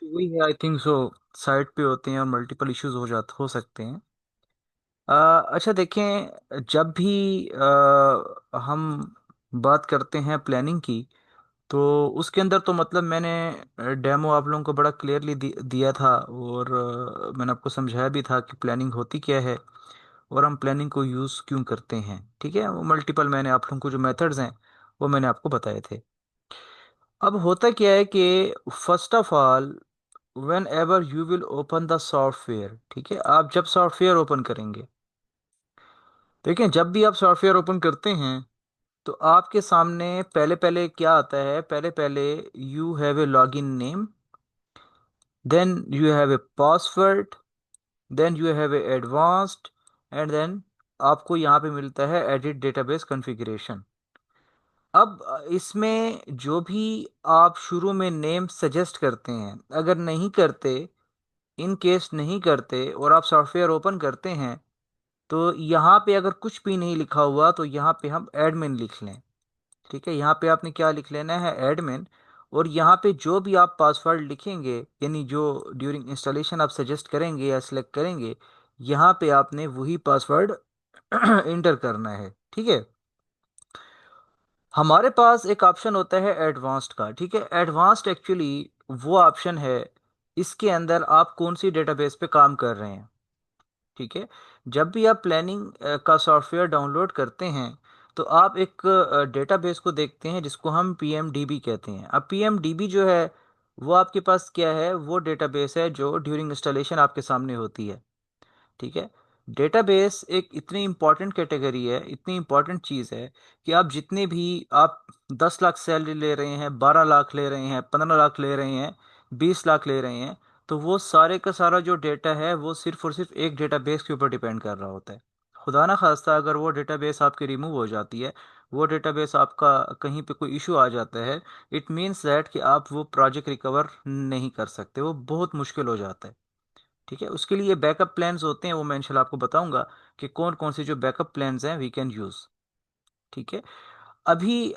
Issue वही है, I think so. Site पे होते हैं और मल्टीपल इश्यूज हो सकते हैं। अच्छा देखें, जब भी हम बात करते हैं प्लानिंग की, तो उसके अंदर तो मतलब मैंने डेमो आप लोगों को बड़ा क्लियरली दिया था, और मैंने आपको समझाया भी था कि प्लानिंग होती क्या है और हम प्लानिंग को यूज़ क्यों करते हैं। ठीक है, वो मल्टीपल मैंने आप लोगों को जो मेथड्स हैं वो मैंने आपको बताए थे। अब होता क्या है कि first of all, when ever you will open the software, ठीक है, आप जब सॉफ्टवेयर ओपन करेंगे, देखिए जब भी आप सॉफ्टवेयर ओपन करते हैं तो आपके सामने पहले पहले क्या आता है, पहले पहले you have a login name, then you have a password, then you have a advanced, and then आपको यहाँ पे मिलता है एडिट डेटाबेस कॉन्फ़िगरेशन। अब इसमें जो भी आप शुरू में नेम सजेस्ट करते हैं, अगर नहीं करते, इन केस नहीं करते और आप सॉफ्टवेयर ओपन करते हैं, तो यहाँ पे अगर कुछ भी नहीं लिखा हुआ तो यहाँ पे हम एडमिन लिख लें। ठीक है, यहाँ पे आपने क्या लिख लेना है, एडमिन। और यहाँ पे जो भी आप पासवर्ड लिखेंगे, यानी जो ड्यूरिंग इंस्टॉलेशन आप सजेस्ट करेंगे या सिलेक्ट करेंगे, यहाँ पे आपने वही पासवर्ड इंटर करना है। ठीक है, हमारे पास एक ऑप्शन होता है एडवांस्ड का। ठीक है, एडवांस्ड एक्चुअली वो ऑप्शन है, इसके अंदर आप कौन सी डेटाबेस पे काम कर रहे हैं। ठीक है, जब भी आप प्लानिंग का सॉफ्टवेयर डाउनलोड करते हैं तो आप एक डेटाबेस को देखते हैं जिसको हम PMDB कहते हैं। अब PMDB जो है वो आपके पास क्या है, वो डेटाबेस है जो ड्यूरिंग इंस्टॉलेशन आपके सामने होती है। ठीक है, डेटाबेस एक इतनी इंपॉर्टेंट कैटेगरी है, इतनी इंपॉर्टेंट चीज़ है कि आप जितने भी आप 10 लाख सैलरी ले रहे हैं, 12 लाख ले रहे हैं, 15 लाख ले रहे हैं, 20 लाख ले रहे हैं, तो वो सारे का सारा जो डेटा है वो सिर्फ और सिर्फ एक डेटाबेस के ऊपर डिपेंड कर रहा होता है। खुदा ना खास्ता अगर वो डेटाबेस आपकी रिमूव हो जाती है, वो डेटाबेस आपका कहीं पे कोई इशू आ जाता है, इट मीन्स दैट कि आप वो प्रोजेक्ट रिकवर नहीं कर सकते, वो बहुत मुश्किल हो जाता है। ठीक है, उसके लिए बैकअप प्लान्स होते हैं, वो मैं इंशाल्लाह आपको बताऊंगा कि कौन कौन से जो बैकअप प्लान्स हैं वी कैन यूज़। ठीक है, अभी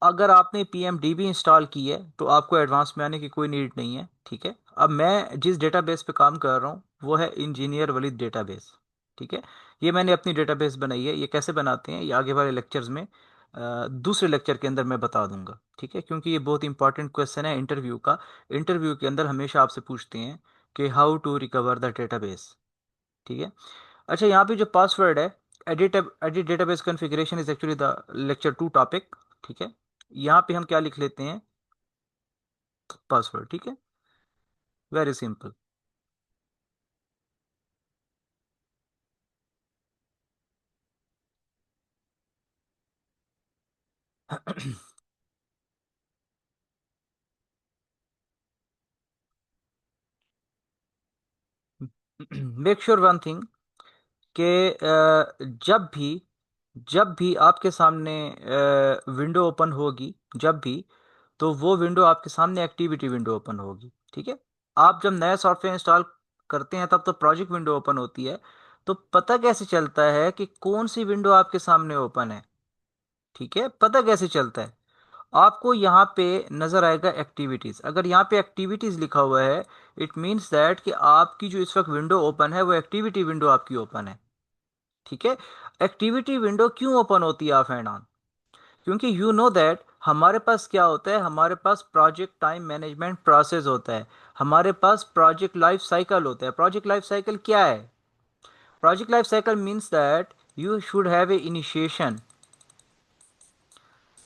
अगर आपने PMDB इंस्टॉल की है तो आपको एडवांस में आने की कोई नीड नहीं है। ठीक है, अब मैं जिस डेटाबेस पे काम कर रहा हूँ वो है इंजीनियर वलीद डेटाबेस। ठीक है, ये मैंने अपनी डेटाबेस बनाई है। ये कैसे बनाते हैं ये आगे वाले लेक्चर्स में, दूसरे लेक्चर के अंदर मैं बता दूंगा। ठीक है, क्योंकि ये बहुत इंपॉर्टेंट क्वेश्चन है इंटरव्यू का। इंटरव्यू के अंदर हमेशा आपसे पूछते हैं कि how to recover the database. ठीक है, अच्छा यहाँ पे जो पासवर्ड है, edit database configuration is actually the lecture 2 topic. ठीक है, यहाँ पे हम क्या लिख लेते हैं, पासवर्ड। ठीक है, very simple. Make sure one thing कि जब भी आपके सामने विंडो ओपन होगी, जब भी, तो वो विंडो आपके सामने एक्टिविटी विंडो ओपन होगी। ठीक है, आप जब नया सॉफ्टवेयर इंस्टॉल करते हैं तब तो प्रोजेक्ट विंडो ओपन होती है। तो पता कैसे चलता है कि कौन सी विंडो आपके सामने ओपन है? ठीक है, पता कैसे चलता है, आपको यहाँ पे नजर आएगा एक्टिविटीज। अगर यहाँ पे एक्टिविटीज लिखा हुआ है, इट मीन्स दैट कि आपकी जो इस वक्त विंडो ओपन है वो एक्टिविटी विंडो आपकी ओपन है। ठीक है, एक्टिविटी विंडो क्यों ओपन होती है ऑफ एंड ऑन? क्योंकि यू नो दैट हमारे पास क्या होता है, हमारे पास प्रोजेक्ट टाइम मैनेजमेंट प्रोसेस होता है, हमारे पास प्रोजेक्ट लाइफ साइकिल होता है। प्रोजेक्ट लाइफ साइकिल क्या है? Project life cycle means that you should have a initiation,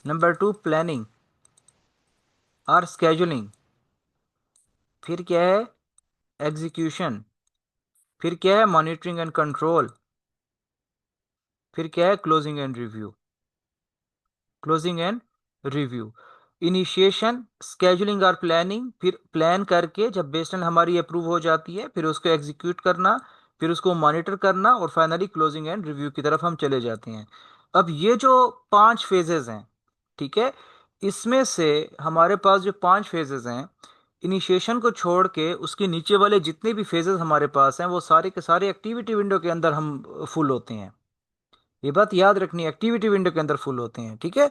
number 2 planning और स्केजुलिंग, फिर क्या है, एग्जीक्यूशन, फिर क्या है, मॉनिटरिंग एंड कंट्रोल, फिर क्या है, closing and review. Closing and review, initiation, scheduling और प्लानिंग, फिर प्लान करके जब बेसलाइन हमारी अप्रूव हो जाती है फिर उसको एग्जीक्यूट करना, फिर उसको मॉनिटर करना, और फाइनली क्लोजिंग एंड रिव्यू की तरफ हम चले जाते हैं। अब ये जो 5 फेजेस हैं, ठीक है, इसमें से हमारे पास जो 5 फेजेस हैं, इनिशिएशन को छोड़ के उसके नीचे वाले जितने भी फेजेस हमारे पास हैं वो सारे के सारे एक्टिविटी विंडो के अंदर हम फुल होते हैं। ये बात याद रखनी है, एक्टिविटी विंडो के अंदर फुल होते हैं। ठीक है,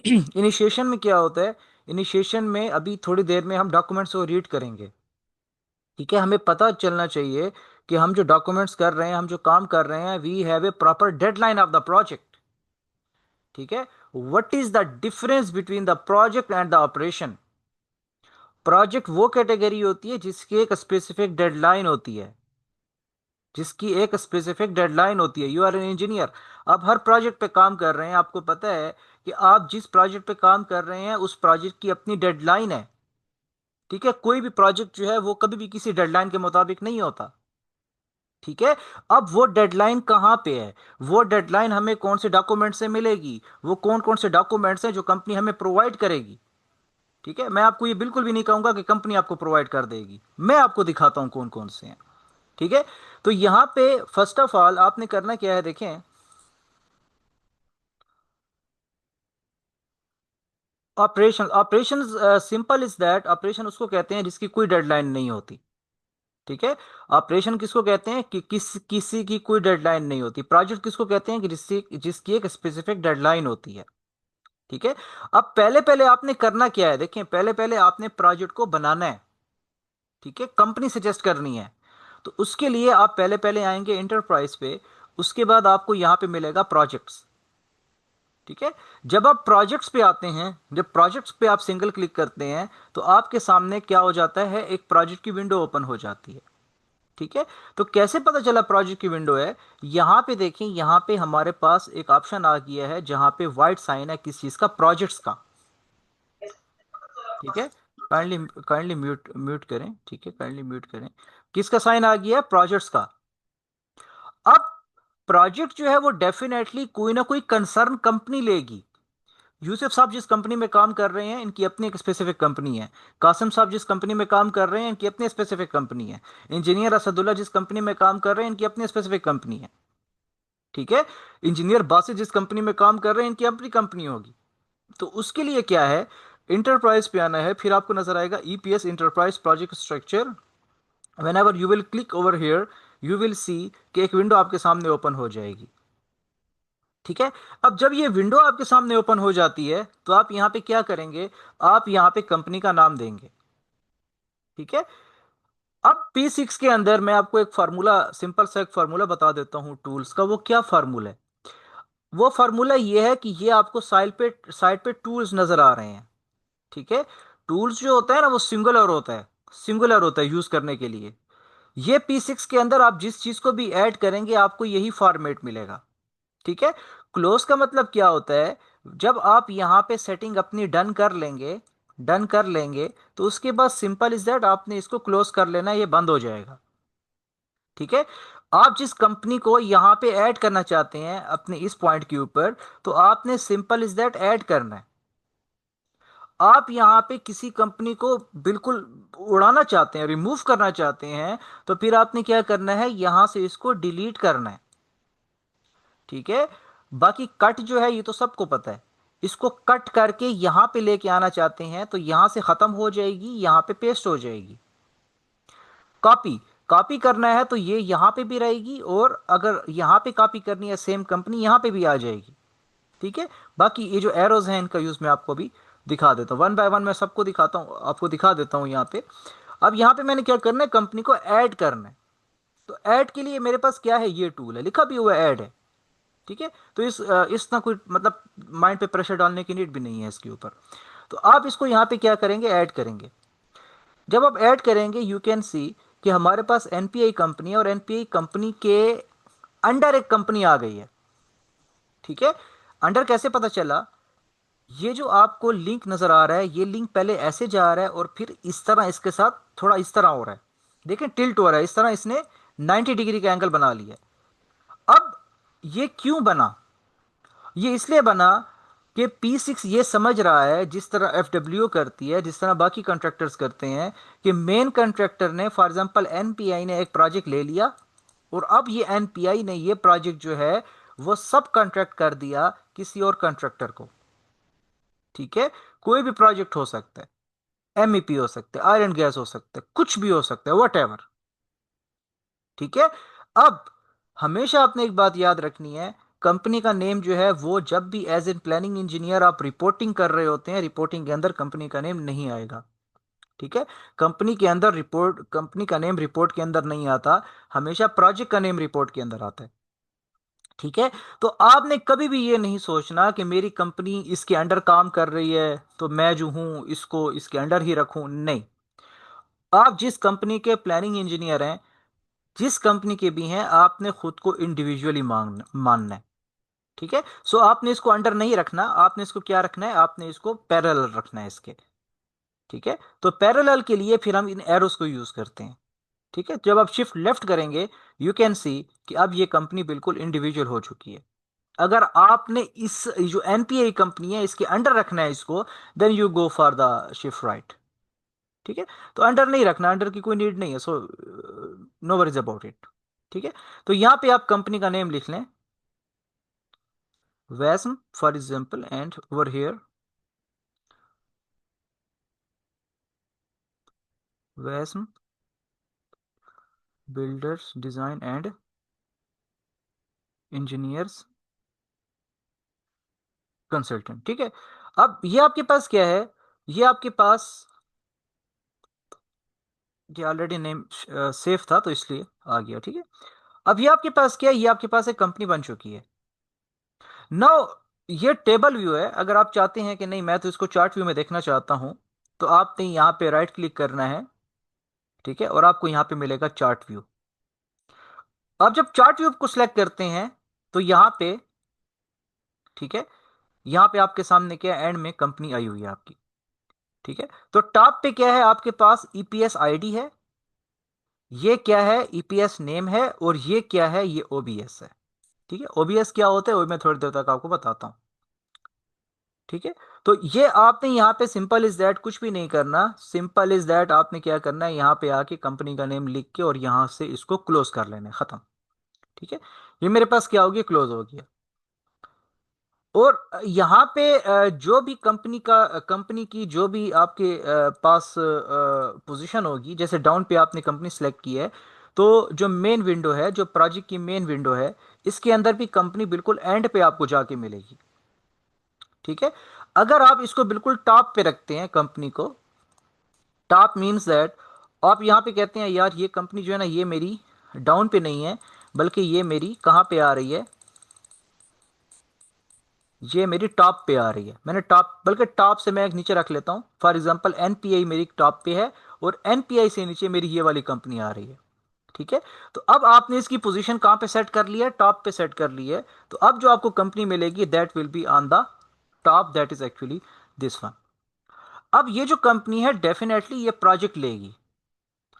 इनिशिएशन में क्या होता है, इनिशिएशन में अभी थोड़ी देर में हम डॉक्यूमेंट्स को रीड करेंगे। ठीक है, हमें पता चलना चाहिए कि हम जो डॉक्यूमेंट्स कर रहे हैं, हम जो काम कर रहे हैं, we have a proper deadline of the project. ठीक है, what is the difference between the project and the operation. Project वो कैटेगरी होती है जिसकी एक स्पेसिफिक डेडलाइन होती है, जिसकी एक स्पेसिफिक डेडलाइन होती है। यू आर एन इंजीनियर, आप हर प्रोजेक्ट पे काम कर रहे हैं, आपको पता है कि आप जिस प्रोजेक्ट पे काम कर रहे हैं उस प्रोजेक्ट की अपनी डेडलाइन है। ठीक है, कोई भी प्रोजेक्ट जो है वो कभी भी किसी डेडलाइन के मुताबिक नहीं होता। ठीक है, अब वो डेडलाइन कहाँ पे है, वो डेडलाइन हमें कौन से डॉक्यूमेंट से मिलेगी, वो कौन कौन से डॉक्यूमेंट्स हैं जो कंपनी हमें प्रोवाइड करेगी। ठीक है, मैं आपको ये बिल्कुल भी नहीं कहूंगा कि कंपनी आपको प्रोवाइड कर देगी, मैं आपको दिखाता हूं कौन कौन से हैं। ठीक है, तो यहां पे फर्स्ट ऑफ ऑल आपने करना क्या है, देखें। Operation, operation simple is that, operation उसको कहते हैं जिसकी कोई डेडलाइन नहीं होती। ठीक है, ऑपरेशन किसको कहते हैं कि किसी की कोई डेडलाइन नहीं होती। प्रोजेक्ट किसको कहते हैं कि जिसकी एक स्पेसिफिक डेडलाइन होती है। ठीक है, अब पहले पहले आपने करना क्या है, देखें, पहले पहले आपने प्रोजेक्ट को बनाना है। ठीक है, कंपनी सजेस्ट करनी है, तो उसके लिए आप पहले पहले आएंगे इंटरप्राइज पे। उसके बाद आपको यहां पे मिलेगा प्रोजेक्ट्स। ठीक है, जब आप प्रोजेक्ट्स पे आते हैं, जब प्रोजेक्ट्स पे आप सिंगल क्लिक करते हैं, तो आपके सामने क्या हो जाता है, एक प्रोजेक्ट की विंडो ओपन हो जाती है। ठीक है, तो कैसे पता चला प्रोजेक्ट की विंडो है, यहां पे देखें, यहां पे हमारे पास एक ऑप्शन आ गया है जहां पे व्हाइट साइन है किस चीज का, प्रोजेक्ट्स का। ठीक है, काइंडली काइंडली म्यूट म्यूट करें। ठीक है, काइंडली म्यूट करें। किसका साइन आ गया है, प्रोजेक्ट्स का। अब प्रोजेक्ट जो है वो डेफिनेटली कोई ना कोई कंसर्न कंपनी लेगी। यूसुफ साहब जिस कंपनी में काम कर रहे हैं इनकी अपनी एक स्पेसिफिक कंपनी है। कासिम साहब जिस कंपनी में काम कर रहे हैं इनकी अपनी स्पेसिफिक कंपनी है। इंजीनियर असदुल्ला जिस कंपनी में काम कर रहे हैं इनकी अपनी स्पेसिफिक कंपनी है। ठीक है, इंजीनियर बासित जिस कंपनी में काम कर रहे हैं इनकी अपनी कंपनी होगी। तो उसके लिए क्या है, इंटरप्राइज पे आना है, फिर आपको नजर आएगा EPS enterprise project structure. When ever you will click over here, you will see कि एक विंडो आपके सामने ओपन हो जाएगी। ठीक है, अब जब ये विंडो आपके सामने ओपन हो जाती है तो आप यहां पे क्या करेंगे, आप यहां पे कंपनी का नाम देंगे। ठीक है, अब P6 के अंदर मैं आपको एक फार्मूला, सिंपल सा एक फार्मूला बता देता हूं टूल्स का। वो क्या फार्मूला है, वो फार्मूला ये है कि ये आपको साइड पे टूल्स नजर आ रहे हैं। ठीक है, टूल्स जो होता है ना वो सिंगुलर होता है, सिंगुलर होता है यूज करने के लिए। ये P6 के अंदर आप जिस चीज को भी ऐड करेंगे आपको यही फॉर्मेट मिलेगा। ठीक है, क्लोज का मतलब क्या होता है, जब आप यहां पे सेटिंग अपनी डन कर लेंगे, डन कर लेंगे, तो उसके बाद सिंपल इज दैट आपने इसको क्लोज कर लेना, ये बंद हो जाएगा। ठीक है, आप जिस कंपनी को यहां पे ऐड करना चाहते हैं अपने इस पॉइंट के ऊपर, तो आपने सिंपल इज दैट ऐड करना है। आप यहां पे किसी कंपनी को बिल्कुल उड़ाना चाहते हैं, रिमूव करना चाहते हैं, तो फिर आपने क्या करना है, यहां से इसको डिलीट करना है। ठीक है, बाकी कट जो है ये तो सबको पता है। इसको कट करके यहां पे लेके आना चाहते हैं तो यहां से खत्म हो जाएगी, यहां पे पेस्ट हो जाएगी। कॉपी, कॉपी करना है तो ये यहां पे भी रहेगी, और अगर यहां पे कॉपी करनी है सेम कंपनी, यहां पे भी आ जाएगी। ठीक है, बाकी ये जो एरोज हैं इनका यूज मैं आपको भी दिखा देता हूँ, वन बाय वन मैं सबको दिखाता हूँ, आपको दिखा देता हूँ यहाँ पे। अब यहाँ पे मैंने क्या करना है, कंपनी को ऐड करना है। तो ऐड के लिए मेरे पास क्या है, ये टूल है, लिखा भी हुआ ऐड है। ठीक है, तो इस ना कोई मतलब माइंड पे प्रेशर डालने की नीड भी नहीं है इसके ऊपर। तो आप इसको यहाँ पे क्या करेंगे, ऐड करेंगे। जब आप ऐड करेंगे यू कैन सी कि हमारे पास एनपीआई कंपनी है, और एनपीआई कंपनी के अंडर एक कंपनी आ गई है। ठीक है, अंडर कैसे पता चला, ये जो आपको लिंक नजर आ रहा है, ये लिंक पहले ऐसे जा रहा है और फिर इस तरह इसके साथ थोड़ा इस तरह हो रहा है। देखें, टिल्ट हो रहा है इस तरह, इसने 90 डिग्री का एंगल बना लिया। अब ये क्यों बना, ये इसलिए बना कि P6 ये समझ रहा है, जिस तरह FWO करती है, जिस तरह बाकी कॉन्ट्रैक्टर्स करते हैं, कि मेन कॉन्ट्रैक्टर ने फॉर एग्जांपल एनपीआई ने एक प्रोजेक्ट ले लिया, और अब ये एनपीआई ने ये प्रोजेक्ट जो है वो सब कॉन्ट्रैक्ट कर दिया किसी और कॉन्ट्रैक्टर को। ठीक है, कोई भी प्रोजेक्ट हो सकता है, एमईपी हो सकता है, आयरन गैस हो सकता है, कुछ भी हो सकता है, वट एवर। ठीक है, अब हमेशा आपने एक बात याद रखनी है कंपनी का नेम जो है वो जब भी एज एन प्लानिंग इंजीनियर आप रिपोर्टिंग कर रहे होते हैं, रिपोर्टिंग के अंदर कंपनी का नेम नहीं आएगा। ठीक है, कंपनी के अंदर रिपोर्ट, कंपनी का नेम रिपोर्ट के अंदर नहीं आता, हमेशा प्रोजेक्ट का नेम रिपोर्ट के अंदर आता है। ठीक है, तो आपने कभी भी ये नहीं सोचना कि मेरी कंपनी इसके अंडर काम कर रही है तो मैं जो हूं इसको इसके अंडर ही रखूं, नहीं। आप जिस कंपनी के प्लानिंग इंजीनियर हैं, जिस कंपनी के भी हैं, आपने खुद को इंडिविजुअली मानना है। ठीक है, सो आपने इसको अंडर नहीं रखना, आपने इसको क्या रखना है, आपने इसको पैरेलल रखना है इसके। ठीक है, तो पैरेलल के लिए फिर हम इन एरोस को यूज करते हैं। ठीक है, जब आप शिफ्ट लेफ्ट करेंगे, यू कैन सी कि अब ये कंपनी बिल्कुल इंडिविजुअल हो चुकी है। अगर आपने इस जो एनपीए कंपनी है इसके अंडर रखना है इसको, then you go for the shift right. ठीक है, तो अंडर नहीं रखना, अंडर की कोई नीड नहीं है, so no worries about it. ठीक है, तो यहां पे आप कंपनी का नेम लिख लें, वैस्म for example, and over here वैस्म builders design and engineers consultant. ठीक है, अब ये आपके पास क्या है, ये आपके पास, ये ऑलरेडी नेम सेफ था तो इसलिए आ गया। ठीक है, अब ये आपके पास क्या है, ये आपके पास एक कंपनी बन चुकी है। नाउ ये टेबल व्यू है, अगर आप चाहते हैं कि नहीं मैं तो इसको चार्ट व्यू में देखना चाहता हूं, तो आपने यहां पे राइट क्लिक करना है। ठीक है, और आपको यहां पे मिलेगा चार्ट व्यू। आप जब चार्ट व्यू को सिलेक्ट करते हैं तो यहां पे, ठीक है, यहां पे आपके सामने क्या एंड में कंपनी आई हुई है आपकी। ठीक है, तो टॉप पे क्या है आपके पास, ईपीएस आईडी है, ये क्या है, ईपीएस नेम है, और ये क्या है, ये ओबीएस है। ठीक है, ओबीएस क्या होता है वो मैं थोड़ी देर तक आपको बताता हूं। ठीक है, तो ये आपने यहाँ पे सिंपल इज दैट कुछ भी नहीं करना, सिंपल इज दैट आपने क्या करना है, यहाँ पे आके कंपनी का नेम लिख के और यहां से इसको क्लोज कर लेना है, खत्म। ठीक है, ये मेरे पास क्या हो गया, क्लोज हो गया। और यहाँ पे जो भी कंपनी की जो भी आपके पास पोजीशन होगी, जैसे डाउन पे आपने कंपनी सेलेक्ट की है, तो जो मेन विंडो है, जो प्रोजेक्ट की मेन विंडो है, इसके अंदर भी कंपनी बिल्कुल एंड पे आपको जाके मिलेगी। ठीक है, अगर आप इसको बिल्कुल टॉप पे रखते हैं कंपनी को, टॉप मीन्स दैट आप यहाँ पे कहते हैं यार ये कंपनी जो है ना ये मेरी डाउन पे नहीं है, बल्कि ये मेरी कहाँ पे आ रही है, ये मेरी टॉप पे आ रही है। मैंने टॉप, बल्कि टॉप से मैं एक नीचे रख लेता हूँ, फॉर एग्जांपल एनपीआई मेरी टॉप पे है, और एनपीआई से नीचे मेरी ये वाली कंपनी आ रही है। ठीक है, तो अब आपने इसकी पोजीशन कहाँ पे सेट कर लिया है, टॉप पे सेट कर ली है। तो अब जो आपको कंपनी मिलेगी that will be on the top, that is actually this one. अब ये जो कंपनी है डेफिनेटली ये प्रोजेक्ट लेगी।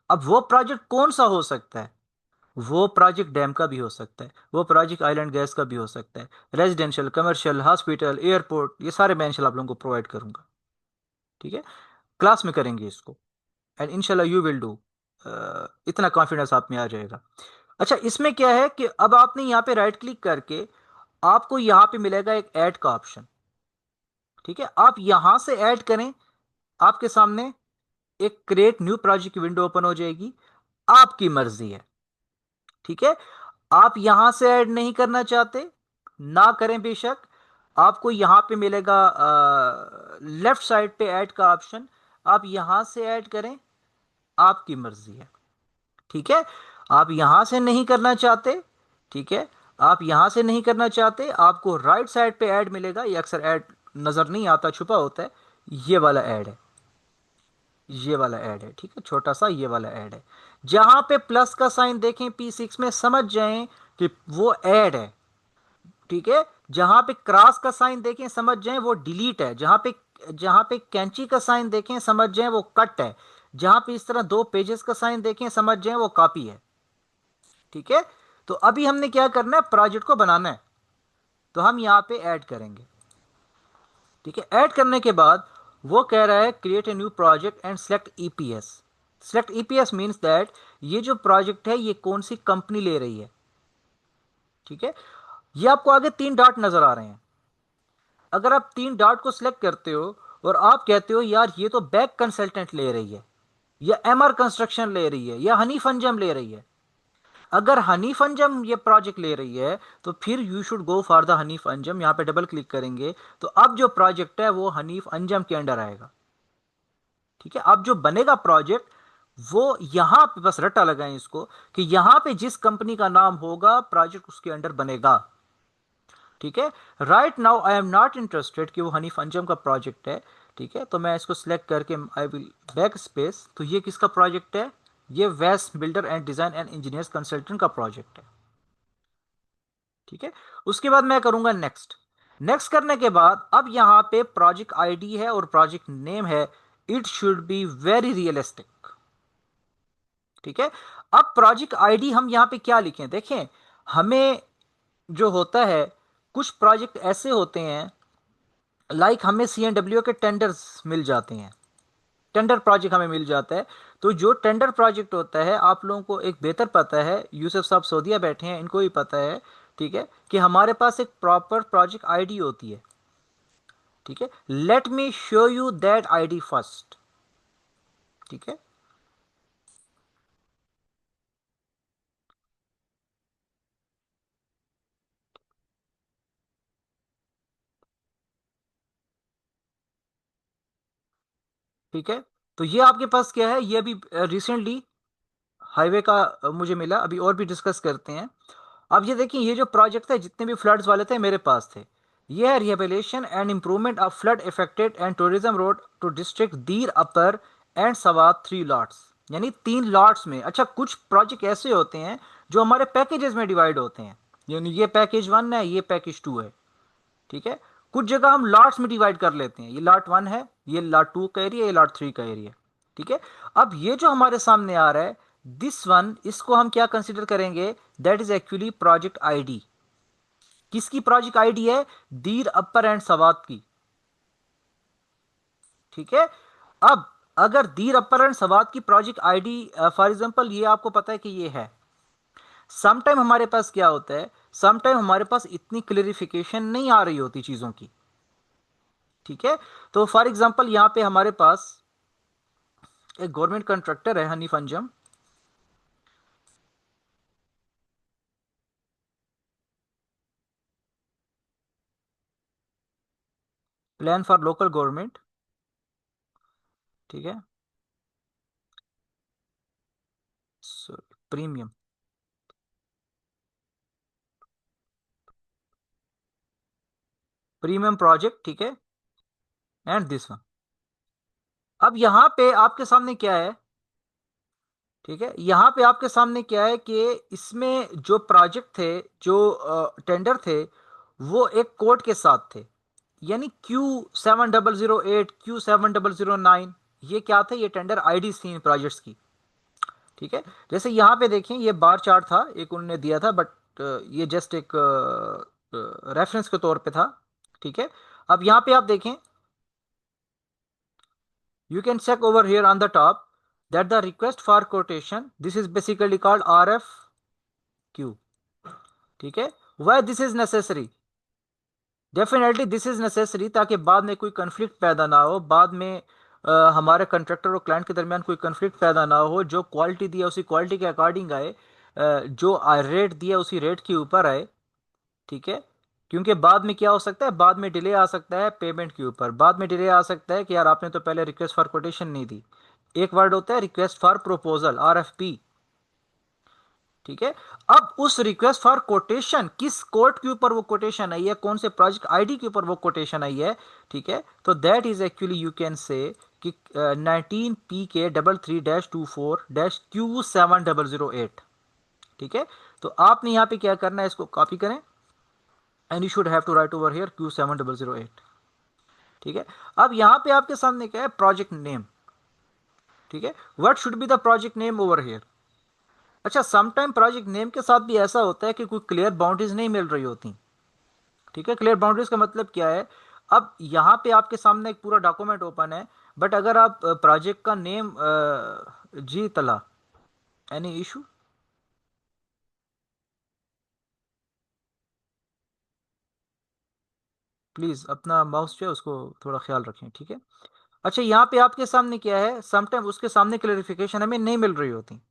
अब वो प्रोजेक्ट कौन सा हो सकता है, वो प्रोजेक्ट डैम का भी हो सकता है, वो प्रोजेक्ट आइलैंड गैस का भी हो सकता है, रेजिडेंशियल, कमर्शियल, हॉस्पिटल, एयरपोर्ट, ये सारे मैं इंशाल्लाह आप लोगों को प्रोवाइड करूंगा। ठीक है, क्लास में करेंगे इसको, एंड इंशाल्लाह यू विल डू, इतना कॉन्फिडेंस आप में आ जाएगा। अच्छा, इसमें क्या है कि अब आपने यहाँ पे राइट क्लिक करके आपको यहाँ पे मिलेगा एक ऐड का ऑप्शन। ठीक है, आप यहां से ऐड करें, आपके सामने एक क्रिएट न्यू प्रोजेक्ट की विंडो ओपन हो जाएगी, आपकी मर्जी है। ठीक है, आप यहां से ऐड नहीं करना चाहते ना करें बेशक, आपको यहां पे मिलेगा लेफ्ट साइड पे ऐड का ऑप्शन, आप यहां से ऐड करें, आपकी मर्जी है। ठीक है, आप यहां से नहीं करना चाहते, ठीक है, आप यहां से नहीं करना चाहते, आपको राइट साइड पे ऐड मिलेगा, ये अक्सर ऐड नजर नहीं आता, छुपा होता है, ये वाला ऐड है, ये वाला ऐड है। ठीक है, छोटा सा ये वाला ऐड है, जहां पे प्लस का साइन देखें P6 में, समझ जाएं कि वो ऐड है। ठीक है, जहां पे क्रॉस का साइन देखें समझ जाएं वो डिलीट है, जहां पे कैंची का साइन देखें समझ जाएं वो कट है, जहां पे इस तरह दो पेजेस का साइन देखें समझ जाएं वो कॉपी है। ठीक है, तो अभी हमने क्या करना है, प्रोजेक्ट को बनाना है, तो हम यहां पे ऐड करेंगे। ठीक है, ऐड करने के बाद वो कह रहा है create a new project and select EPS. Select EPS means that ये जो प्रोजेक्ट है ये कौन सी कंपनी ले रही है। ठीक है, ये आपको आगे तीन डॉट नजर आ रहे हैं, अगर आप तीन डॉट को सिलेक्ट करते हो और आप कहते हो यार ये तो बैक कंसल्टेंट ले रही है, या एमआर कंस्ट्रक्शन ले रही है, या हनी फंजम ले रही है, अगर हनीफ अंजम ये प्रोजेक्ट ले रही है तो फिर you should go for the Hanif Anjum, यहाँ पे डबल क्लिक करेंगे तो अब जो प्रोजेक्ट है वो हनीफ अंजम के अंडर आएगा। ठीक है, अब जो बनेगा प्रोजेक्ट वो यहां पे बस रट्टा लगाएं इसको कि यहां पे जिस कंपनी का नाम होगा प्रोजेक्ट उसके अंडर बनेगा। ठीक है, right now I am not interested कि वो हनीफ अंजम का प्रोजेक्ट है। ठीक है, तो मैं इसको सिलेक्ट करके आई विल बैक स्पेस, तो ये किसका प्रोजेक्ट है? ये west builder and design and engineers consultant का प्रोजेक्ट है। ठीक है, उसके बाद मैं करूंगा नेक्स्ट। नेक्स्ट करने के बाद अब यहां पे प्रोजेक्ट आईडी है और प्रोजेक्ट नेम है, it should be very realistic. ठीक है, अब प्रोजेक्ट आईडी हम यहां पे क्या लिखें, देखें हमें जो होता है कुछ प्रोजेक्ट ऐसे होते हैं, लाइक हमें सीएनडब्ल्यू के टेंडर्स मिल जाते हैं, टेंडर प्रोजेक्ट हमें मिल जाता है। तो जो टेंडर प्रोजेक्ट होता है आप लोगों को एक बेहतर पता है, यूसुफ साहब सऊदीया बैठे हैं इनको ही पता है। ठीक है, कि हमारे पास एक प्रॉपर प्रोजेक्ट आईडी होती है। ठीक है, late me show you that ID first. ठीक है, ठीक है, तो ये आपके पास क्या है, ये अभी रिसेंटली हाईवे का मुझे मिला, अभी और भी डिस्कस करते हैं। अब ये देखिए ये जो प्रोजेक्ट थे जितने भी फ्लड्स वाले थे मेरे पास थे, ये है rehabilitation and improvement of flood effected and tourism road to district Dir upper and Swat 3 lots, यानी 3 लॉट्स में। अच्छा, कुछ प्रोजेक्ट ऐसे होते हैं जो हमारे पैकेजेस में डिवाइड होते हैं, यानी ये पैकेज 1 है, ये पैकेज 2 है। ठीक है, कुछ जगह हम लॉट्स में डिवाइड कर लेते हैं, ये लॉट 1 है, ये लॉट 2 का एरिया, ये लॉट 3 का एरिया। ठीक है, अब ये जो हमारे सामने आ रहा है दिस वन, इसको हम क्या कंसिडर करेंगे, that is actually project ID. किसकी प्रोजेक्ट आईडी है? दीर अपर एंड सवात की। ठीक है, अब अगर दीर अपर एंड सवात की प्रोजेक्ट आईडी, फॉर एग्जांपल ये आपको पता है कि ये है, समटाइम हमारे पास क्या होता है, समटाइम हमारे पास इतनी क्लेरिफिकेशन नहीं आ रही होती चीजों की। ठीक है, तो फॉर एग्जांपल यहां पे हमारे पास एक गवर्नमेंट कॉन्ट्रैक्टर है Hanif Anjum, plan for local government. ठीक है, प्रीमियम, प्रीमियम प्रोजेक्ट। ठीक है, एंड दिस वन। अब यहां पे आपके सामने क्या है? ठीक है, यहां पे आपके सामने क्या है कि इसमें जो प्रोजेक्ट थे, जो टेंडर थे, वो एक कोड के साथ थे, यानी Q7008, Q7009, ये क्या थे? ये टेंडर आईडी थी इन प्रोजेक्ट्स की। ठीक है, जैसे यहाँ पे देखें ये बार चार्ट था एक उन्होंने दिया था, बट ये जस्ट एक रेफरेंस के तौर पे था। ठीक है, अब यहाँ पे आप देखें, you can check over here on the top that the request for quotation, this is basically called RFQ। ठीक है, why this is necessary? Definitely this is necessary, ताकि बाद में कोई कंफ्लिक्ट पैदा ना हो, बाद में हमारे कंट्रैक्टर और क्लाइंट के दरमियान कोई कंफ्लिक्ट पैदा ना हो, जो क्वालिटी दिया उसी क्वालिटी के अकॉर्डिंग आए, जो रेट दिया उसी रेट के ऊपर आए। ठीक है, क्योंकि बाद में क्या हो सकता है, बाद में डिले आ सकता है पेमेंट के ऊपर, बाद में डिले आ सकता है कि यार आपने तो पहले रिक्वेस्ट फॉर कोटेशन नहीं दी। एक वर्ड होता है रिक्वेस्ट फॉर प्रपोजल, RFP। ठीक है, अब उस रिक्वेस्ट फॉर कोटेशन किस कोर्ट के ऊपर वो कोटेशन आई है, कौन से प्रोजेक्ट आईडी के ऊपर वो कोटेशन आई है। ठीक है, तो that is actually you can say कि 19PK33-24-Q7008। ठीक है, तो आपने यहां पे क्या करना है, इसको कॉपी करें and you should have to write over here Q7008। ठीक है, अब यहां पे आपके सामने क्या है, प्रोजेक्ट नेम। ठीक है, what should be the project name over here? अच्छा, समटाइम प्रोजेक्ट नेम के साथ भी ऐसा होता है कि कोई क्लियर बाउंड्रीज नहीं मिल रही होती। ठीक है, क्लियर बाउंड्रीज का मतलब क्या है? अब यहाँ पे आपके सामने एक पूरा डॉक्यूमेंट ओपन है, बट अगर आप प्रोजेक्ट का नेम, जी तला, एनी इशू? प्लीज अपना माउस जो है उसको थोड़ा ख्याल रखें। ठीक है, अच्छा यहाँ पे आपके सामने क्या है, समटाइम उसके सामने क्लेरिफिकेशन हमें नहीं मिल रही होती।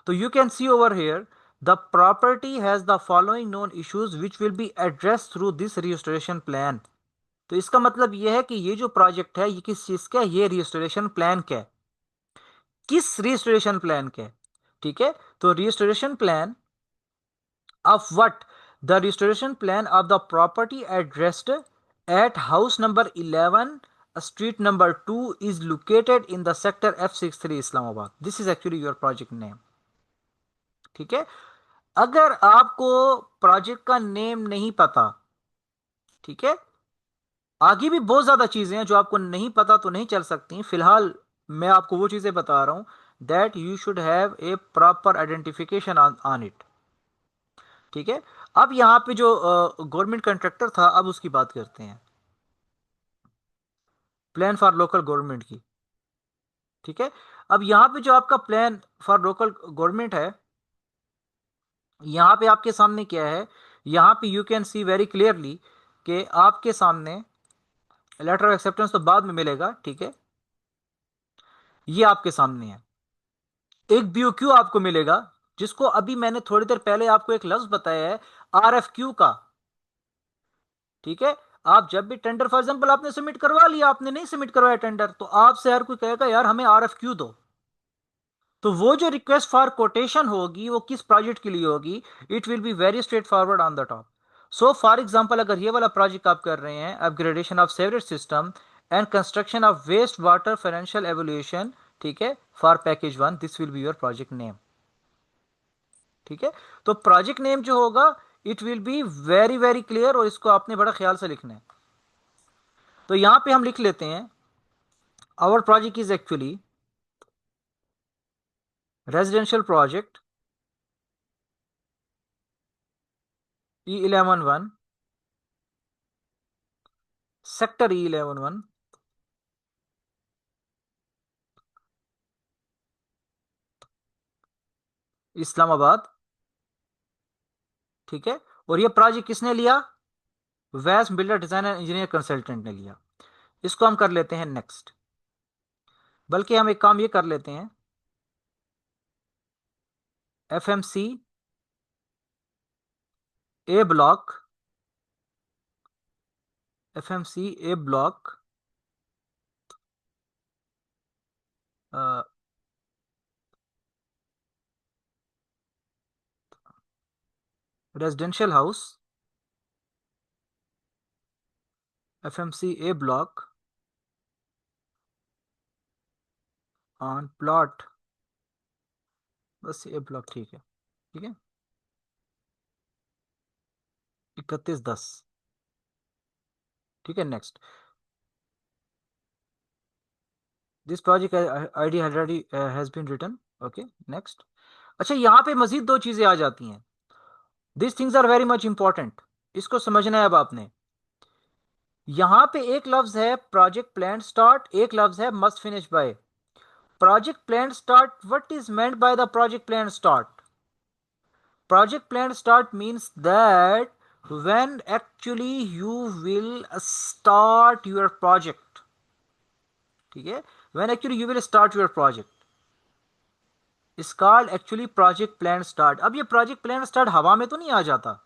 तो you can see over here the property has the following known issues which will be address through this restoration plan. तो इसका मतलब यह है कि ये जो प्रोजेक्ट है ये किस चीज का है, ये रिस्टोरेशन प्लान का है। किस रिस्टोरेशन प्लान का है? ठीक है, तो restoration plan of what? The restoration plan of the property addressed at house number 11, street number 2 is located in the sector F63 Islamabad. This is actually your project name. ठीक है, अगर आपको project का नेम नहीं पता, ठीक है, आगे भी बहुत ज्यादा चीजें हैं जो आपको नहीं पता तो नहीं चल सकती, फिलहाल मैं आपको वो चीजें बता रहा हूं that you should have a proper identification on it. ठीक है, अब यहां पे जो गवर्नमेंट कॉन्ट्रैक्टर था, अब उसकी बात करते हैं, प्लान फॉर लोकल गवर्नमेंट की। ठीक है, अब यहां पे जो आपका प्लान फॉर लोकल गवर्नमेंट है, यहां पे आपके सामने क्या है, यहां पे you can see very clearly कि आपके सामने लेटर ऑफ एक्सेप्टेंस तो बाद में मिलेगा, ठीक है, ये आपके सामने है। एक बीओक्यू आपको मिलेगा, जिसको अभी मैंने थोड़ी देर पहले आपको एक लफ्ज बताया है, आरएफक्यू का। ठीक है, आप जब भी टेंडर फॉर एग्जांपल आपने सबमिट करवा लिया, आपने नहीं सबमिट करवाया टेंडर, तो आपसे हर कोई कहेगा यार हमें आरएफक्यू दो। तो वो जो रिक्वेस्ट फॉर कोटेशन होगी वो किस प्रोजेक्ट के लिए होगी, it will be very straight forward on the top. So for example अगर ये वाला प्रोजेक्ट आप कर रहे हैं, upgradation of sewerage system and construction of waste water financial evolution, ठीक है, for package 1, this will be your project name. ठीक है, तो प्रोजेक्ट नेम जो होगा it will be very very clear, और इसको आपने बड़ा ख्याल से लिखना है। तो यहां पे हम लिख लेते हैं, our project is actually residential project E11 sector E11, Islamabad. ठीक है, और ये प्रोजेक्ट किसने लिया? वैस बिल्डर डिजाइनर इंजीनियर कंसल्टेंट ने लिया। इसको हम कर लेते हैं नेक्स्ट, बल्कि हम एक काम ये कर लेते हैं, FMC A block, FMC A block residential house, FMC A block on plot, बस ए ब्लॉक, ठीक है, ठीक है, 3110। ठीक है, next, this project ID already has been written. Okay, next. अच्छा, यहां पे मजीद दो चीजें आ जाती हैं, this things are very much important, इसको समझना है अब आपने। यहां पे एक लफ्ज है प्रोजेक्ट प्लान स्टार्ट, एक लफ्ज है must finish by. Project plan start, what is meant by the project plan start? Project plan start means that when actually you will start your project, ठीक है, when actually you will start your project is called actually project plan start। अब ये project plan start हवा में तो नहीं आ जाता,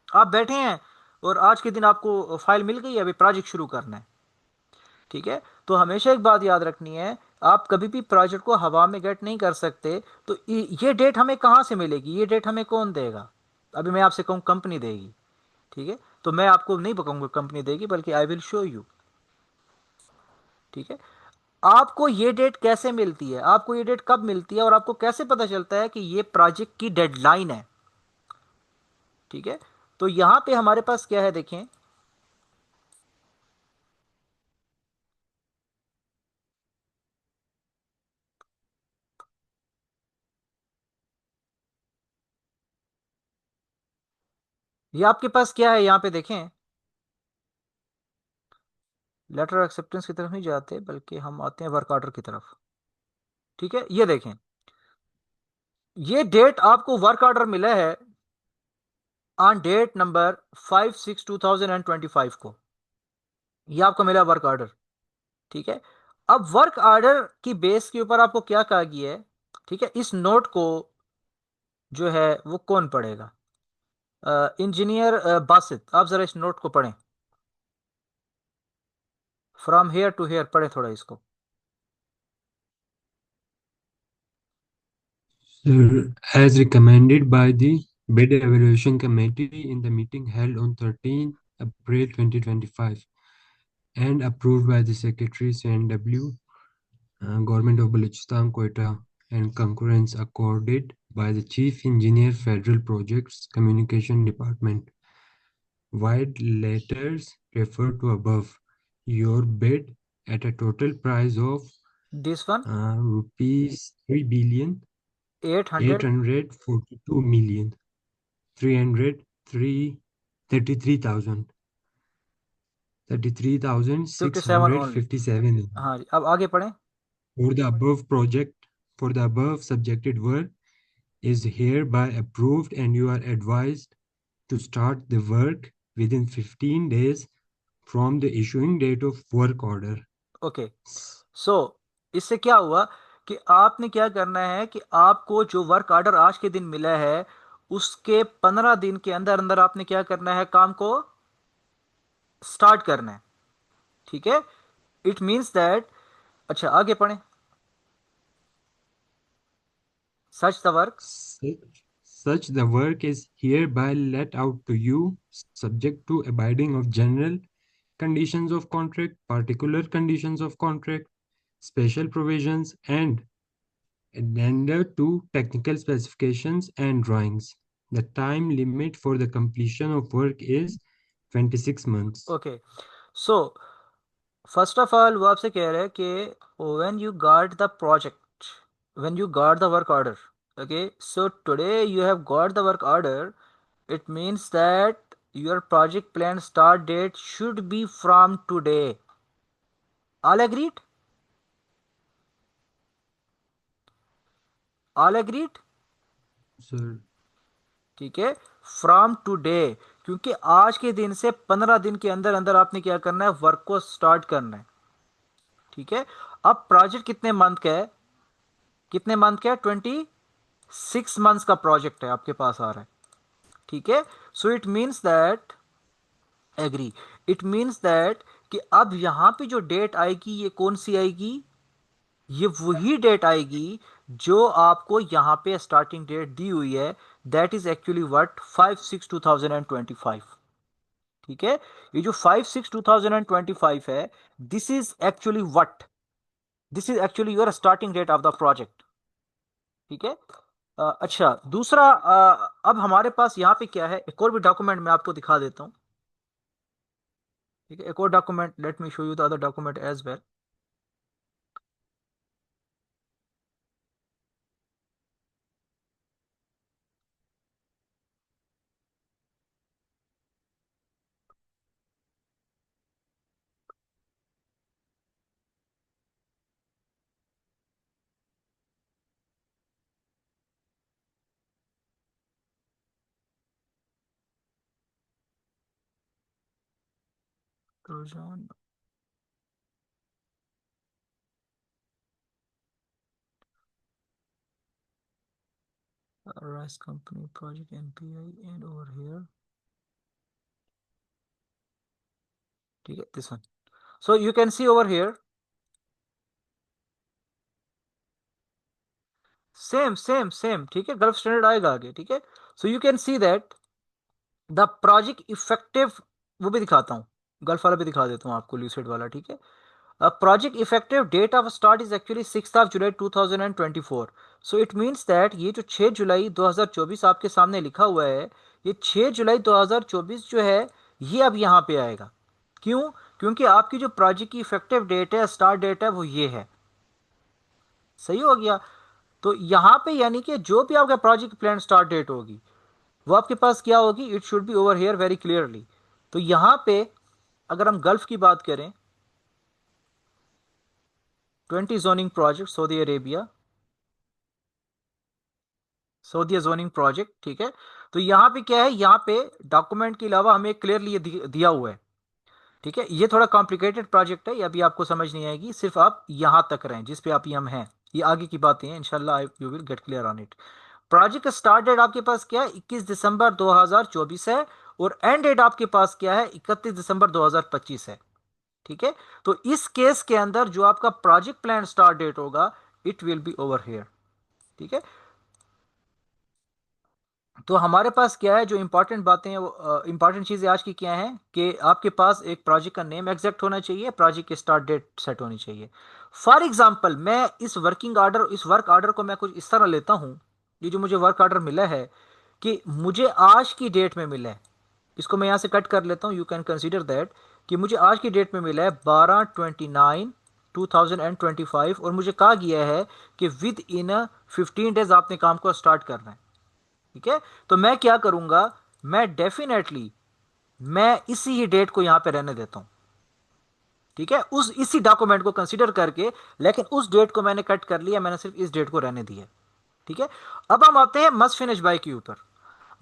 आप बैठे हैं और आज के दिन आपको फाइल मिल गई है, अभी प्रोजेक्ट शुरू करना है। ठीक है, तो हमेशा एक बात याद रखनी है, आप कभी भी प्रोजेक्ट को हवा में गेट नहीं कर सकते। तो ये डेट हमें कहाँ से मिलेगी, ये डेट हमें कौन देगा? अभी मैं आपसे कहूँ कंपनी देगी, ठीक है, तो मैं आपको नहीं बताऊंगा कंपनी देगी, बल्कि आई विल शो यू। ठीक है, आपको ये डेट कैसे मिलती है, आपको ये डेट कब मिलती है, और आपको कैसे पता चलता है कि ये प्रोजेक्ट की डेडलाइन है? ठीक है, तो यहां पे हमारे पास क्या है, देखें, ये आपके पास क्या है, यहां पे देखें, लेटर ऑफ एक्सेप्टेंस की तरफ नहीं जाते, बल्कि हम आते हैं वर्क ऑर्डर की तरफ। ठीक है, ये देखें, ये डेट आपको वर्क ऑर्डर मिला है ऑन डेट नंबर 5/6/2025 को, ये आपको मिला वर्क ऑर्डर। ठीक है, अब वर्क ऑर्डर की बेस के ऊपर आपको क्या कहा गया है, ठीक है, इस नोट को जो है वो कौन पढ़ेगा? इंजीनियर बासित, आप जरा इस नोट को पढ़ें। फ्रॉम हेयर टू हेयर पढ़े थोड़ा इसको। Sir, as recommended by the Bid Evaluation Committee in the meeting held on 13 April 2025 and approved by the Secretary CNW, Government of Balochistan, Quetta, and concurrence accorded by the Chief Engineer, Federal Projects Communication Department. Wide letters refer to above. Your bid at a total price of this one rupees 3 billion 800 842 million 333,000 57 only. 33,657 हाँ जी, अब आगे पढ़ें। for the above project for the above subjected work is hereby approved and you are advised to start the work within 15 days from the issuing date of work order. Okay, so इससे क्या हुआ कि आपने क्या करना है कि आपको जो वर्क ऑर्डर आज के दिन मिला है उसके 15 दिन के अंदर अंदर आपने क्या करना है, काम को स्टार्ट करना है। ठीक है, इट मीन्स दैट, अच्छा आगे पढ़ें। सच the work. Such the work is hereby let out to you, subject to abiding of general conditions of contract, particular conditions of contract, special provisions, and addenda to technical specifications and drawings. The time limit for the completion of work is 26 months. Okay, so first of all वो आपसे कह रहे हैं कि when you got the project, when you got the work order, okay, so today you have got the work order, it means that your project plan start date should be from today. All agreed? All agreed? Sir, ठीक है, from today, क्योंकि आज के दिन से 15 दिन के अंदर अंदर आपने क्या करना है, वर्क को स्टार्ट करना है। ठीक है, अब प्रोजेक्ट कितने मंथ का है, कितने मंथ का है, 26 मंथ्स का प्रोजेक्ट है आपके पास आ रहा है। ठीक है, so it means that, agree, it means that कि अब यहां पे जो डेट आएगी ये कौन सी आएगी, ये वही डेट आएगी जो आपको यहां पे स्टार्टिंग डेट दी हुई है, दैट इज एक्चुअली व्हाट 5/6/2025। ठीक है, ये जो 5/6/2025 है, this is actually what, this is actually your starting date of the project. ठीक है, अच्छा दूसरा, अब हमारे पास यहाँ पे क्या है, एक और भी डॉक्यूमेंट मैं आपको दिखा देता हूँ। ठीक है, एक और document, let me show you the other document as well. Rice company project NPI and over here, ठीक है, this one, so you can see over here, same same same, ठीक है, गल्फ स्टैंडर्ड आएगा आगे। ठीक है, so you can see that the project effective, वो भी दिखाता हूँ, गल्फ वाला भी दिखा देता हूँ आपको, ल्यूसिड वाला। ठीक है, project effective date of start is actually 6 July 2024। So it means that ये जो 6 जुलाई 2024 आपके सामने लिखा हुआ है, ये 6 जुलाई 2024 जो है ये अब यहाँ पे आएगा। क्यों? क्योंकि आपकी जो प्रोजेक्ट की इफेक्टिव डेट है, स्टार्ट डेट है, वो ये है। सही हो गया? तो यहां पे यानी कि जो भी आपका प्रोजेक्ट प्लान स्टार्ट डेट होगी वो आपके पास क्या होगी, it should be over here very clearly. तो यहां पे अगर हम गल्फ की बात करें, 20 zoning project Saudi Arabia, Saudi zoning project. ठीक है, तो यहां पे क्या है, यहां पे डॉक्यूमेंट के अलावा हमें क्लियरली दिया हुआ है। ठीक है, ये थोड़ा कॉम्प्लिकेटेड प्रोजेक्ट है, ये अभी आपको समझ नहीं आएगी, सिर्फ आप यहां तक रहें जिस पे आप हम हैं, ये आगे की बातें हैं, इंशाल्लाह you will get clear on it. Project का स्टार्ट डेट आपके पास क्या है, 21 दिसंबर 2024 है, और एंड डेट आपके पास क्या है, 31 दिसंबर 2025 है। ठीक है, तो इस केस के अंदर जो आपका प्रोजेक्ट प्लान स्टार्ट डेट होगा, it will B over here. ठीक है, तो हमारे पास क्या है, जो इंपॉर्टेंट बातें हैं, वो इंपॉर्टेंट चीजें आज की क्या हैं, कि आपके पास एक प्रोजेक्ट का नेम एग्जैक्ट होना चाहिए, प्रोजेक्ट की स्टार्ट डेट सेट होनी चाहिए। फॉर एग्जांपल, मैं इस वर्क ऑर्डर को मैं कुछ इस तरह लेता हूं, ये जो मुझे वर्क ऑर्डर मिला है, कि मुझे आज की डेट में मिला है, इसको मैं यहां से कट कर लेता हूं, यू कैन कंसीडर दैट, कि मुझे आज की डेट में मिला है 12/29/2025, और मुझे कहा गया है कि विद इन 15 डेज आपने काम को स्टार्ट करना है। ठीक है, तो मैं क्या करूंगा, मैं डेफिनेटली मैं इसी ही डेट को यहां पे रहने देता हूं। ठीक है, उस इसी डॉक्यूमेंट को कंसीडर करके, लेकिन उस डेट को मैंने कट कर लिया, मैंने सिर्फ इस डेट को रहने दिया। ठीक है, अब हम आते हैं मस्ट फिनिश बाय के ऊपर।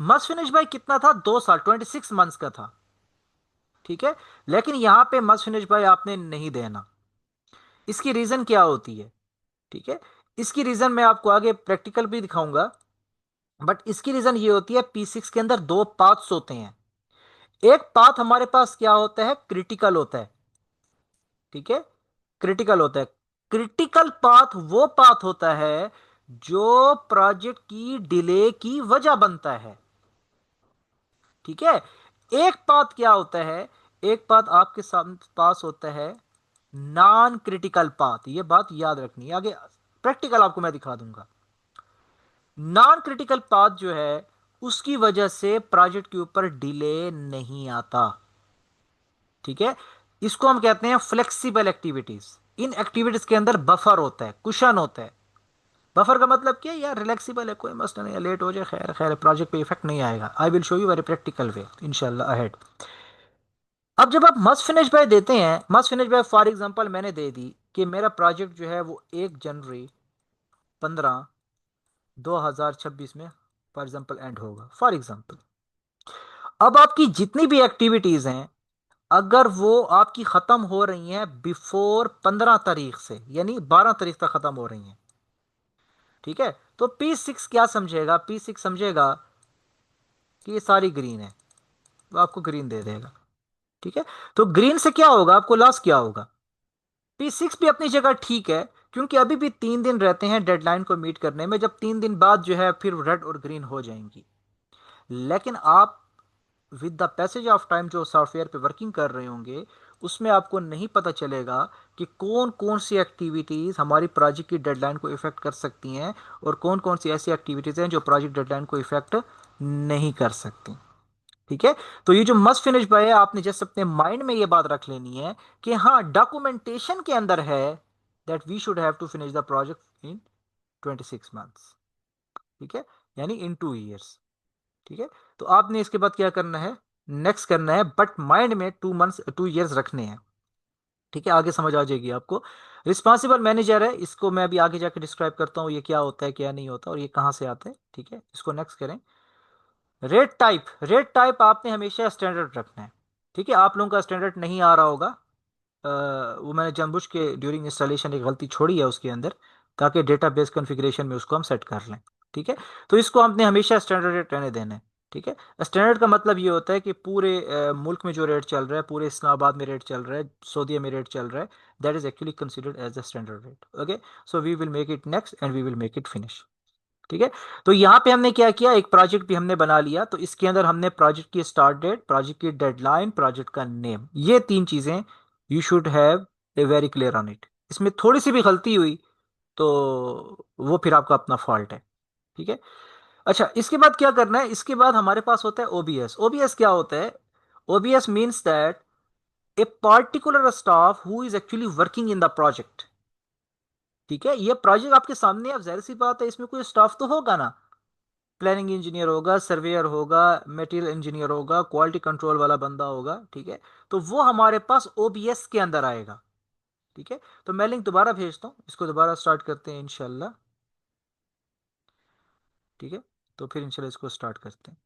मस्ट फिनिश बाय कितना था, 2 साल, 26 मंथ्स का था। ठीक है, लेकिन यहां पे मस्ट फिनिश बाय आपने नहीं देना। इसकी रीजन क्या होती है, ठीक है, इसकी रीजन मैं आपको आगे प्रैक्टिकल भी दिखाऊंगा, बट इसकी रीजन ये होती है, P6 के अंदर दो पाथ्स होते हैं। एक पाथ हमारे पास क्या होता है, क्रिटिकल होता है। ठीक है, क्रिटिकल होता है। क्रिटिकल पाथ वो पाथ होता है जो प्रोजेक्ट की डिले की वजह बनता है। ठीक है, एक पाथ क्या होता है, एक पाथ आपके पास होता है नॉन क्रिटिकल पाथ। ये बात याद रखनी है, आगे प्रैक्टिकल आपको मैं दिखा दूंगा। नॉन क्रिटिकल पाथ जो है, उसकी वजह से प्रोजेक्ट के ऊपर डिले नहीं आता। ठीक है, इसको हम कहते हैं फ्लेक्सिबल एक्टिविटीज। इन एक्टिविटीज के अंदर बफर होता है, कुशन होता है। बफर का मतलब क्या है यार, रिलैक्सिबल है, कोई मसला नहीं है, लेट हो जाए खैर खैर, प्रोजेक्ट पे इफेक्ट नहीं आएगा। I will show you very practical way इंशाल्लाह अहेड। अब जब आप मस्ट फिनिश बाय देते हैं, must finish by for example मैंने दे दी कि मेरा प्रोजेक्ट जो है वो 1 जनवरी 15 2026 में फॉर एग्जांपल एंड होगा, फॉर एग्जांपल। अब आपकी जितनी भी एक्टिविटीज हैं, अगर वो आपकी खत्म हो रही हैं बिफोर 15 तारीख से, यानी 12 तारीख तक खत्म हो रही हैं, ठीक है, तो P6 क्या समझेगा, P6 समझेगा कि ये सारी ग्रीन है, वो आपको ग्रीन दे देगा। ठीक है, तो ग्रीन से क्या होगा, आपको लॉस क्या होगा। P6 भी अपनी जगह ठीक है, क्योंकि अभी भी 3 दिन रहते हैं डेडलाइन को मीट करने में, जब 3 दिन बाद जो है फिर रेड और ग्रीन हो जाएंगी। लेकिन आप with the passage of time जो सॉफ्टवेयर पे वर्किंग कर रहे होंगे, उसमें आपको नहीं पता चलेगा कि कौन कौन सी एक्टिविटीज हमारी प्रोजेक्ट की डेडलाइन को इफेक्ट कर सकती हैं, और कौन कौन सी ऐसी एक्टिविटीज हैं जो प्रोजेक्ट डेडलाइन को इफेक्ट नहीं कर सकती। ठीक है, तो ये जो मस्ट फिनिश बाय है, आपने जस्ट अपने माइंड में ये बात रख लेनी है कि हाँ, डॉक्यूमेंटेशन के अंदर है that we should have to finish the project in 26 months. ठीक है, यानी इन 2 ईयर्स। ठीक है, तो आपने इसके बाद क्या करना है, नेक्स्ट करना है, बट माइंड में 2 मंथ्स 2 ईयर्स रखने हैं। ठीक है, आगे समझ आ जाएगी आपको। रिस्पॉन्सिबल मैनेजर है, इसको मैं अभी आगे जाकर डिस्क्राइब करता हूँ, ये क्या होता है क्या नहीं होता और ये कहाँ से आता है। ठीक है, इसको नेक्स्ट करें। रेट टाइप आपने हमेशा स्टैंडर्ड रखना है। ठीक है, आप लोगों का स्टैंडर्ड नहीं आ रहा होगा, वो मैंने जानबूझ के ड्यूरिंग इंस्टॉलेशन एक गलती छोड़ी है उसके अंदर, ताकि डेटाबेस कॉन्फ़िगरेशन में उसको हम सेट कर लें। ठीक है, तो इसको हमने हमेशा स्टैंडर्ड रेट रहने देना है। ठीक है, स्टैंडर्ड का मतलब ये होता है कि पूरे मुल्क में जो रेट चल रहा है, पूरे इस्लामाबाद में रेट चल रहा है, सऊदीया में रेट चल रहा है, that is actually considered as the standard rate. Okay, so we will make it next and we will make it finish. ठीक है, तो यहां पे हमने क्या किया, एक प्रोजेक्ट भी हमने बना लिया, तो इसके अंदर हमने प्रोजेक्ट की स्टार्ट डेट, प्रोजेक्ट की डेडलाइन, प्रोजेक्ट का नेम, ये 3 चीजें you should have a very clear on it. इसमें थोड़ी सी भी गलती हुई तो वो फिर आपका अपना फॉल्ट है। ठीक है, अच्छा, इसके बाद क्या करना है, इसके बाद हमारे पास होता है ओबीएस। ओबीएस क्या होता है, OBS means that a particular staff who is actually working in the project. ठीक है, ये प्रोजेक्ट आपके सामने है, अब जाहिर सी बात है इसमें कोई स्टाफ तो होगा ना, प्लानिंग इंजीनियर होगा, सर्वेयर होगा, मटेरियल इंजीनियर होगा, क्वालिटी कंट्रोल वाला बंदा होगा। ठीक है, तो वो हमारे पास ओबीएस के अंदर आएगा। ठीक है, तो मैं लिंक दोबारा भेजता हूँ, इसको दोबारा स्टार्ट करते हैं इंशाल्लाह। ठीक है, तो फिर इंशाल्लाह इसको स्टार्ट करते हैं।